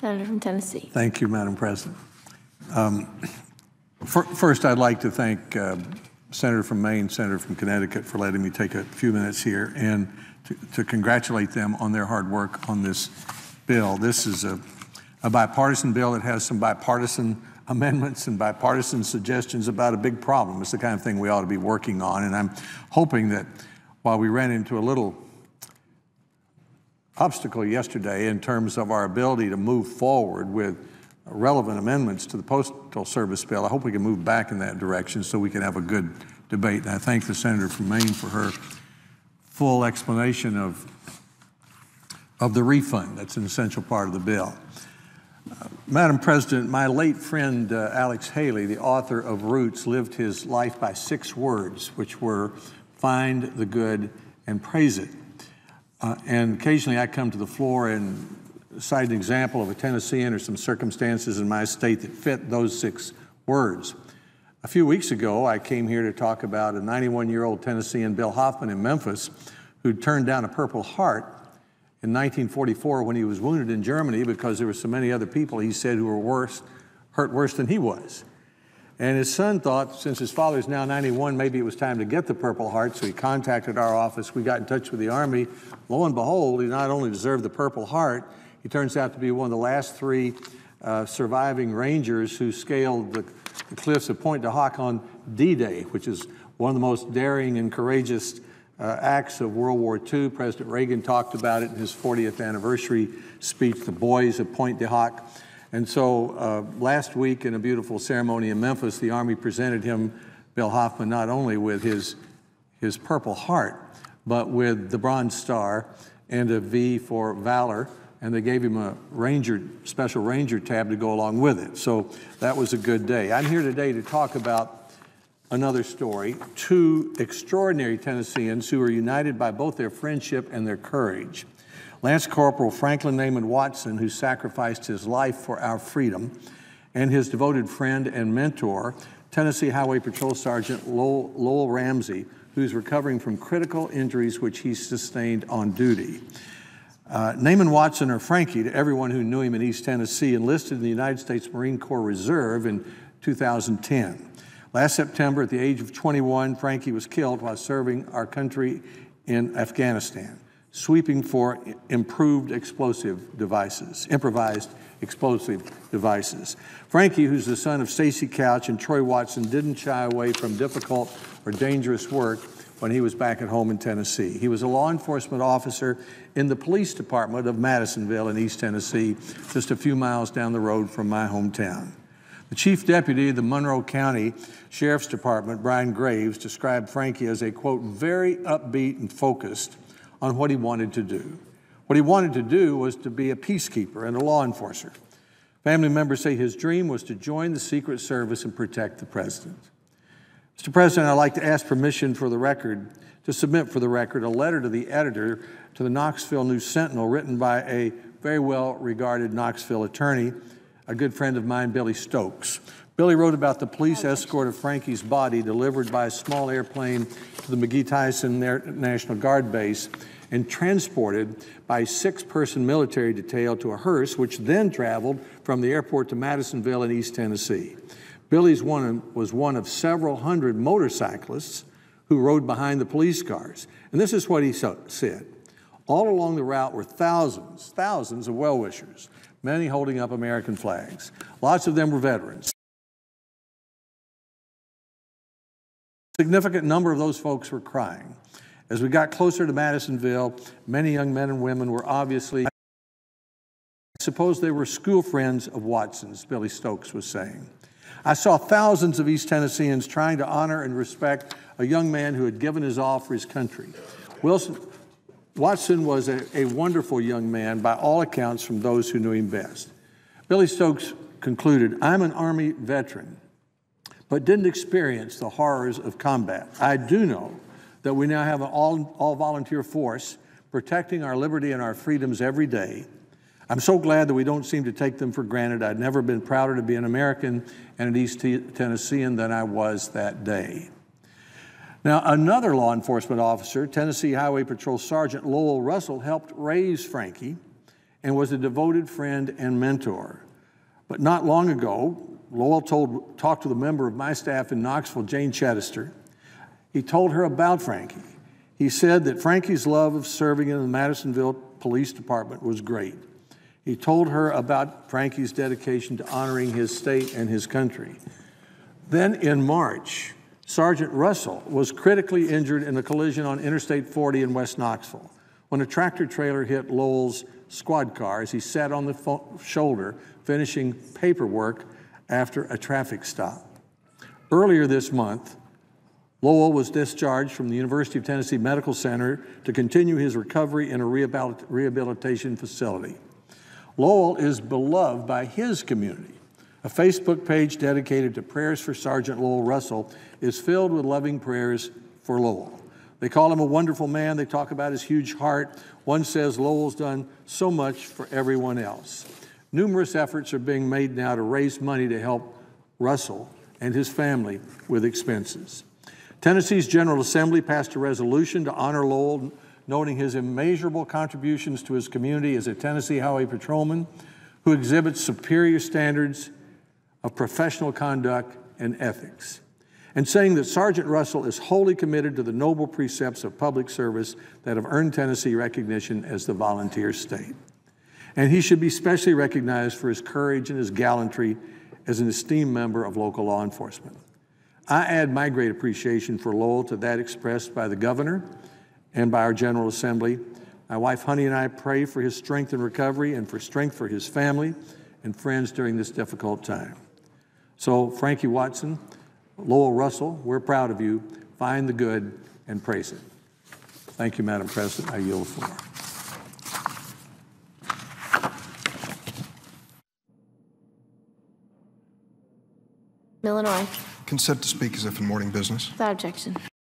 Senator from Tennessee. Thank you, Madam President. First, I'd like to thank Senator from Maine, Senator from Connecticut for letting me take a few minutes here and to congratulate them on their hard work on this bill. This is a bipartisan bill that has some bipartisan amendments and bipartisan suggestions about a big problem. It's the kind of thing we ought to be working on, and I'm hoping that while we ran into a little obstacle yesterday in terms of our ability to move forward with relevant amendments to the Postal Service bill, I hope we can move back in that direction so we can have a good debate. And I thank the Senator from Maine for her full explanation of the refund. That's an essential part of the bill. Madam President, my late friend Alex Haley, the author of Roots, lived his life by 6 words, which were find the good and praise it. And occasionally I come to the floor and cite an example of a Tennessean or some circumstances in my state that fit those 6 words. A few weeks ago, I came here to talk about a 91-year-old Tennessean, Bill Hoffman in Memphis, who turned down a Purple Heart in 1944 when he was wounded in Germany because there were so many other people, he said, who were hurt worse than he was. And his son thought, since his father's now 91, maybe it was time to get the Purple Heart, so he contacted our office. We got in touch with the Army. Lo and behold, he not only deserved the Purple Heart, he turns out to be one of the last 3 surviving Rangers who scaled the cliffs of Point de Hoc on D-Day, which is one of the most daring and courageous acts of World War II. President Reagan talked about it in his 40th anniversary speech, The Boys of Point de Hoc. And so last week in a beautiful ceremony in Memphis, the Army presented him, Bill Hoffman, not only with his Purple Heart, but with the Bronze Star and a V for Valor, and they gave him a special Ranger tab to go along with it. So that was a good day. I'm here today to talk about another story, 2 extraordinary Tennesseans who are united by both their friendship and their courage. Lance Corporal Franklin Namon Watson, who sacrificed his life for our freedom, and his devoted friend and mentor, Tennessee Highway Patrol Sergeant Lowell Ramsey, who's recovering from critical injuries which he sustained on duty. Namon Watson, or Frankie, to everyone who knew him in East Tennessee, enlisted in the United States Marine Corps Reserve in 2010. Last September, at the age of 21, Frankie was killed while serving our country in Afghanistan, sweeping for improvised explosive devices. Frankie, who's the son of Stacy Couch and Troy Watson, didn't shy away from difficult or dangerous work when he was back at home in Tennessee. He was a law enforcement officer in the police department of Madisonville in East Tennessee, just a few miles down the road from my hometown. The chief deputy of the Monroe County Sheriff's Department, Brian Graves, described Frankie as a, quote, very upbeat and focused on what he wanted to do. What he wanted to do was to be a peacekeeper and a law enforcer. Family members say his dream was to join the Secret Service and protect the president. Mr. President, I'd like to ask permission for the record, to submit for the record a letter to the editor to the Knoxville News-Sentinel written by a very well-regarded Knoxville attorney, a good friend of mine, Billy Stokes. Billy wrote about the police escort of Frankie's body delivered by a small airplane to the McGee-Tyson National Guard base and transported by a 6-person military detail to a hearse, which then traveled from the airport to Madisonville in East Tennessee. Billy was one of several hundred motorcyclists who rode behind the police cars. And this is what he said. All along the route were thousands of well-wishers, many holding up American flags. Lots of them were veterans. A significant number of those folks were crying. As we got closer to Madisonville, many young men and women were obviously, I suppose they were school friends of Watson's, Billy Stokes was saying. I saw thousands of East Tennesseans trying to honor and respect a young man who had given his all for his country. Watson was a wonderful young man by all accounts from those who knew him best. Billy Stokes concluded, I'm an Army veteran, but didn't experience the horrors of combat. I do know that we now have an all-volunteer force protecting our liberty and our freedoms every day. I'm so glad that we don't seem to take them for granted. I'd never been prouder to be an American and an East Tennessean than I was that day. Now, another law enforcement officer, Tennessee Highway Patrol Sergeant Lowell Russell, helped raise Frankie and was a devoted friend and mentor. But not long ago, Lowell talked to the member of my staff in Knoxville, Jane Chedister. He told her about Frankie. He said that Frankie's love of serving in the Madisonville Police Department was great. He told her about Frankie's dedication to honoring his state and his country. Then in March, Sergeant Russell was critically injured in a collision on Interstate 40 in West Knoxville when a tractor trailer hit Lowell's squad car as he sat on the shoulder finishing paperwork after a traffic stop. Earlier this month, Lowell was discharged from the University of Tennessee Medical Center to continue his recovery in a rehabilitation facility. Lowell is beloved by his community. A Facebook page dedicated to prayers for Sergeant Lowell Russell is filled with loving prayers for Lowell. They call him a wonderful man. They talk about his huge heart. One says Lowell's done so much for everyone else. Numerous efforts are being made now to raise money to help Russell and his family with expenses. Tennessee's General Assembly passed a resolution to honor Lowell, noting his immeasurable contributions to his community as a Tennessee Highway Patrolman who exhibits superior standards of professional conduct and ethics, and saying that Sergeant Russell is wholly committed to the noble precepts of public service that have earned Tennessee recognition as the volunteer state. And he should be specially recognized for his courage and his gallantry as an esteemed member of local law enforcement. I add my great appreciation for Lowell to that expressed by the governor and by our General Assembly. My wife, Honey, and I pray for his strength and recovery and for strength for his family and friends during this difficult time. So, Frankie Watson, Lowell Russell, we're proud of you. Find the good and praise it. Thank you, Madam President. I yield the floor. Illinois. Consent to speak as if in morning business. Without objection.